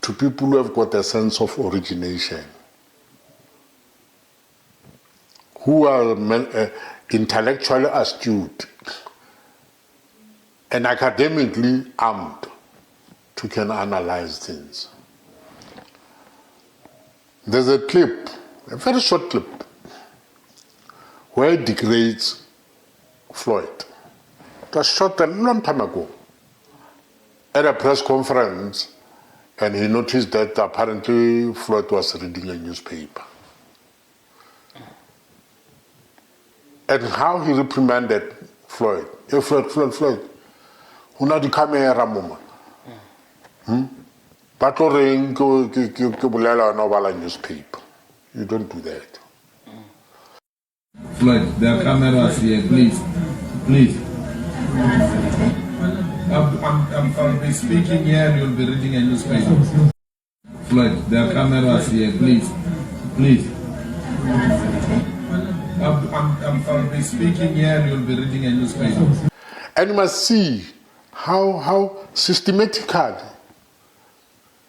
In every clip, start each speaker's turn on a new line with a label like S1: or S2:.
S1: to people who have got a sense of origination, who are intellectually astute and academically armed to can analyze things. There's a clip, a very short clip, where it degrades Floyd. It was shot a long time ago at a press conference, and he noticed that apparently Floyd was reading a newspaper. And how he reprimanded Floyd. Hey, Floyd, una di camera mama. Batlo reng ke bolela na bala newspaper. You don't do that.
S2: Floyd, there are cameras here, please. I'll be speaking here and you'll be reading a newspaper. Floyd, there are cameras here, please. I'll be speaking here and you'll be reading a newspaper.
S1: And you must see how systematically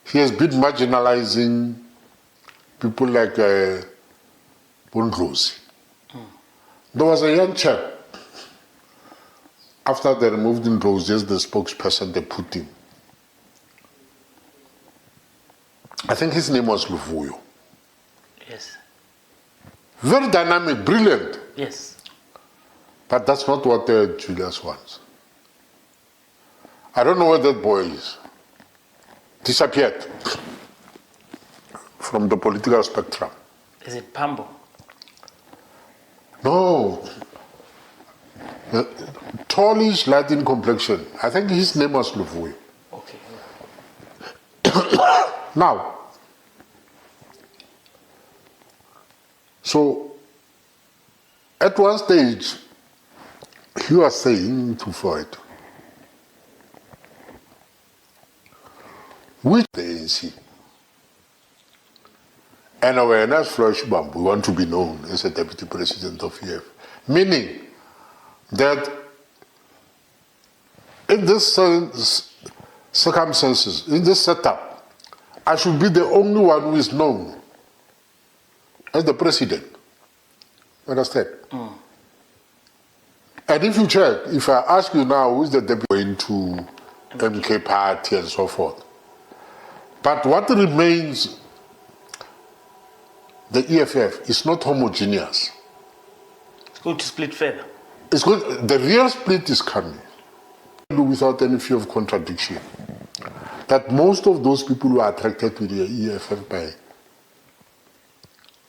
S1: he has been marginalizing people like Bundlosi. There was a young chap, after they removed Ndlozi as the spokesperson, they put him. I think his name was Luvuyo.
S3: Yes.
S1: Very dynamic, brilliant.
S3: Yes.
S1: But that's not what Julius wants. I don't know where that boy is. Disappeared from the political spectrum.
S3: Is it Pambo?
S1: No. Tallish, light in complexion. I think his name was Luvuyo.
S3: Okay.
S1: Now, so at one stage, he was saying to Floyd, which the ANC, and awareness Floyd Shibambu, we want to be known as a deputy president of EF, meaning that in this circumstances, in this setup, I should be the only one who is known as the president. Understand? And if you check, if I ask you now who is the deputy going to MK party and so forth, but what remains, the EFF is not homogeneous.
S3: It's going to split further.
S1: It's good. The real split is coming without any fear of contradiction. That most of those people who are attracted to the EFF by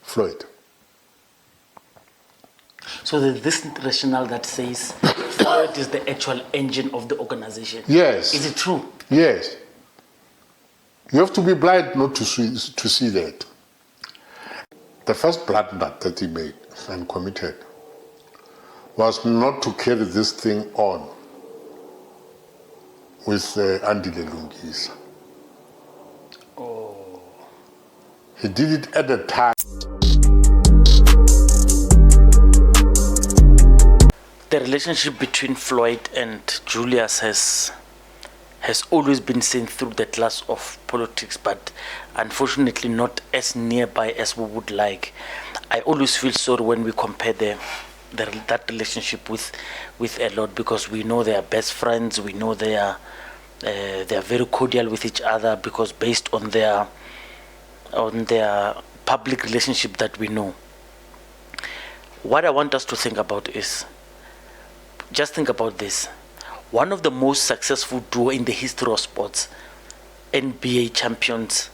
S1: Floyd.
S3: So there's this rationale that says Floyd is the actual engine of the organization.
S1: Yes.
S3: Is it true?
S1: Yes. You have to be blind not to see that. The first blunder that he made and committed was not to carry this thing on with Andile Lungisa.
S3: Oh.
S1: He did it at a time.
S3: The relationship between Floyd and Julius has always been seen through the glass of politics, but unfortunately not as nearby as we would like. I always feel sorry when we compare that relationship with a lot, because we know they are best friends. We know they are very cordial with each other, because based on their public relationship that we know. What I want us to think about is, just think about this. One of the most successful duo in the history of sports, NBA champions,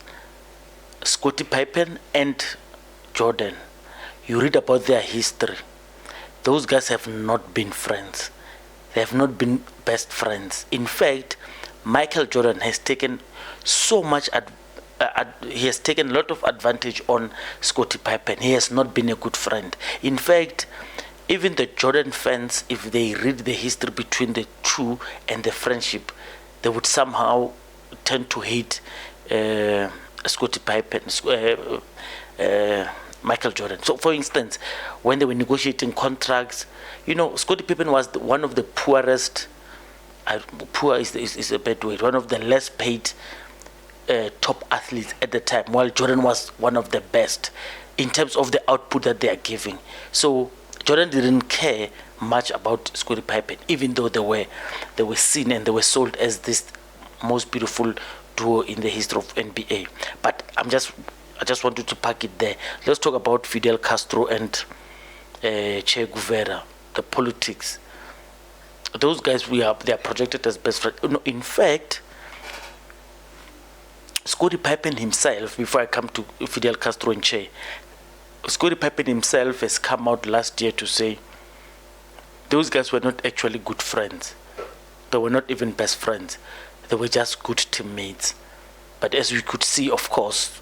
S3: Scottie Pippen and Jordan. You read about their history. Those guys have not been friends. They have not been best friends. In fact, Michael Jordan has taken so much, he has taken a lot of advantage on Scottie Pippen. He has not been a good friend. In fact, even the Jordan fans, if they read the history between the two and the friendship, they would somehow tend to hate Scottie Pippen, Michael Jordan. So, for instance, when they were negotiating contracts, Scottie Pippen was one of the poorest, poor is a bad word, one of the less paid top athletes at the time, while Jordan was one of the best in terms of the output that they are giving. So Jordan didn't care much about Scottie Pippen, even though they were seen and they were sold as this most beautiful duo in the history of NBA. But I just wanted to pack it there. Let's talk about Fidel Castro and Che Guevara, the politics. Those guys, they are projected as best friends. No, in fact, Scottie Pippen himself, before I come to Fidel Castro and Che, Scottie Pippen himself has come out last year to say those guys were not actually good friends. They were not even best friends. They were just good teammates. But as we could see, of course,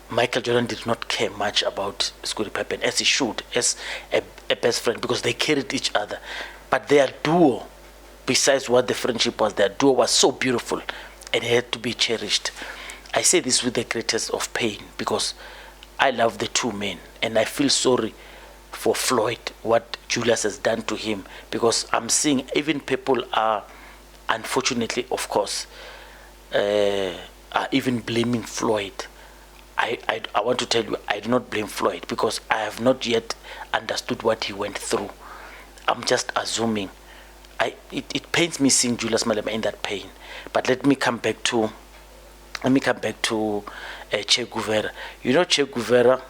S3: Michael Jordan did not care much about Scottie Pippen, as he should, as a best friend, because they carried each other. But their duo, besides what the friendship was, their duo was so beautiful and it had to be cherished. I say this with the greatest of pain because I love the two men and I feel sorry for Floyd, what Julius has done to him, because I'm seeing even people are, unfortunately, of course, are even blaming Floyd. I want to tell you, I do not blame Floyd because I have not yet understood what he went through. I'm just assuming. It pains me seeing Julius Malema in that pain. But let me come back to Che Guevara. You know, Che Guevara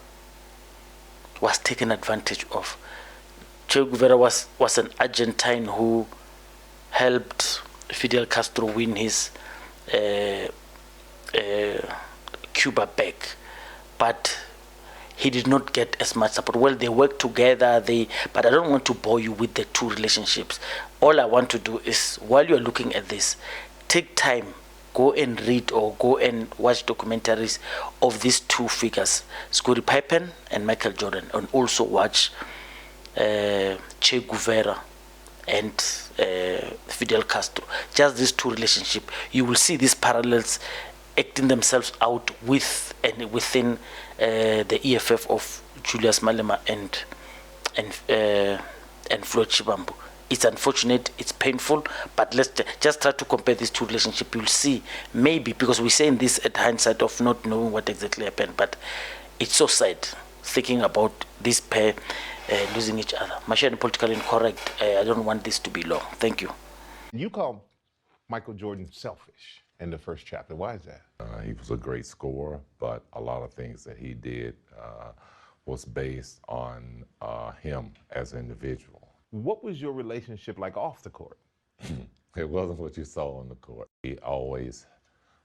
S3: was taken advantage of. Che Guevara was an Argentine who helped Fidel Castro win his Cuba back, but he did not get as much support. Well, they worked together, but I don't want to bore you with the two relationships. All I want to do is, while you're looking at this, take time, go and read or go and watch documentaries of these two figures, Scottie Pippen and Michael Jordan, and also watch Che Guevara and Fidel Castro. Just these two relationships. You will see these parallels acting themselves out with and within the EFF of Julius Malema and Floyd Shivambu. It's unfortunate, it's painful, but let's just try to compare these two relationships. You'll see, maybe, because we're saying this at hindsight of not knowing what exactly happened, but it's so sad thinking about this pair losing each other. Machine politically incorrect. I don't want this to be long. Thank you.
S4: You call Michael Jordan selfish in the first chapter. Why is that?
S5: He was a great scorer, but a lot of things that he did was based on him as an individual.
S4: What was your relationship like off the court?
S5: It wasn't what you saw on the court. We always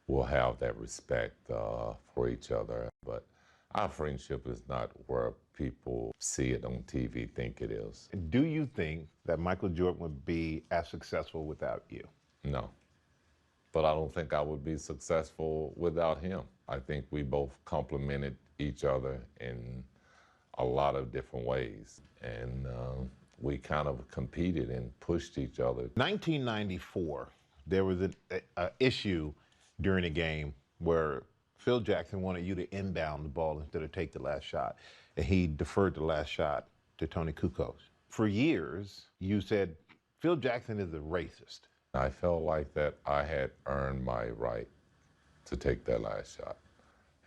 S5: will have that respect for each other, but our friendship is not where people see it on TV think it is.
S4: Do you think that Michael Jordan would be as successful without you?
S5: No. But I don't think I would be successful without him. I think we both complemented each other in a lot of different ways. And we kind of competed and pushed each other.
S4: 1994, there was an issue during a game where Phil Jackson wanted you to inbound the ball instead of take the last shot. And he deferred the last shot to Tony Kukoc. For years, you said Phil Jackson is a racist.
S5: I felt like that I had earned my right to take that last shot.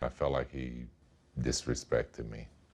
S5: I felt like he disrespected me.